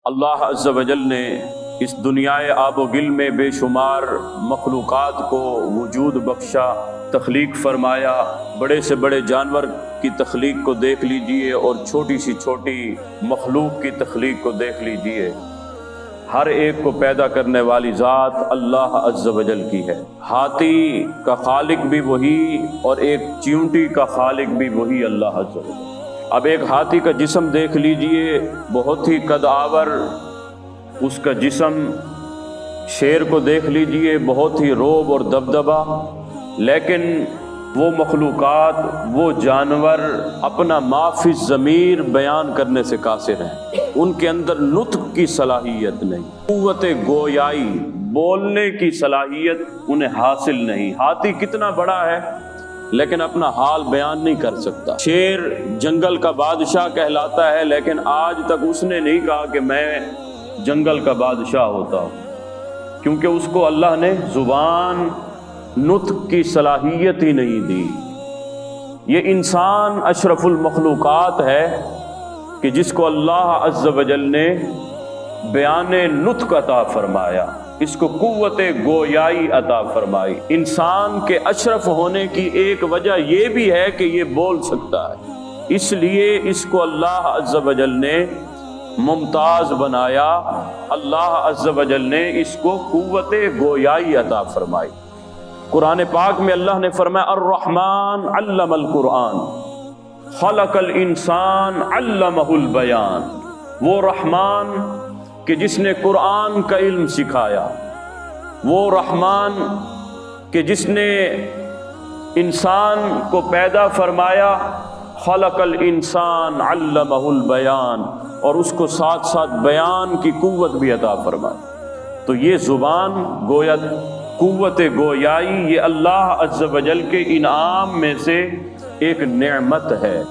اللہ عز و جل نے اس دنیائے آب و گل میں بے شمار مخلوقات کو وجود بخشا، تخلیق فرمایا۔ بڑے سے بڑے جانور کی تخلیق کو دیکھ لیجئے اور چھوٹی سی چھوٹی مخلوق کی تخلیق کو دیکھ لیجئے۔ ہر ایک کو پیدا کرنے والی ذات اللہ عز و جل کی ہے۔ ہاتھی کا خالق بھی وہی اور ایک چیونٹی کا خالق بھی وہی اللہ عز و جل۔ اب ایک ہاتھی کا جسم دیکھ لیجئے، بہت ہی قد آور اس کا جسم۔ شیر کو دیکھ لیجئے، بہت ہی رعب اور دبدبا، لیکن وہ مخلوقات، وہ جانور اپنا ما فی الضمیر بیان کرنے سے قاصر ہیں۔ ان کے اندر نطق کی صلاحیت نہیں، قوت گویائی، بولنے کی صلاحیت انہیں حاصل نہیں۔ ہاتھی کتنا بڑا ہے لیکن اپنا حال بیان نہیں کر سکتا۔ شیر جنگل کا بادشاہ کہلاتا ہے، لیکن آج تک اس نے نہیں کہا کہ میں جنگل کا بادشاہ ہوتا ہوں، کیونکہ اس کو اللہ نے زبان، نطق کی صلاحیت ہی نہیں دی۔ یہ انسان اشرف المخلوقات ہے کہ جس کو اللہ عز و جل نے بیان نطق عطا فرمایا، اس کو قوت گویائی عطا فرمائی۔ انسان کے اشرف ہونے کی ایک وجہ یہ بھی ہے کہ یہ بول سکتا ہے، اس لیے اس کو اللہ عز و جل نے ممتاز بنایا۔ اللہ عز و جل نے اس کو قوت گویائی عطا فرمائی۔ قرآن پاک میں اللہ نے فرمایا الرحمن علم القرآن خلق الانسان علمہ البیان۔ وہ رحمان کہ جس نے قرآن کا علم سکھایا، وہ رحمان کہ جس نے انسان کو پیدا فرمایا، خلق الانسان علمہ البیان، اور اس کو ساتھ ساتھ بیان کی قوت بھی عطا فرمائی۔ تو یہ زبان گویا، قوت گویائی، یہ اللہ عز و جل کے انعام میں سے ایک نعمت ہے۔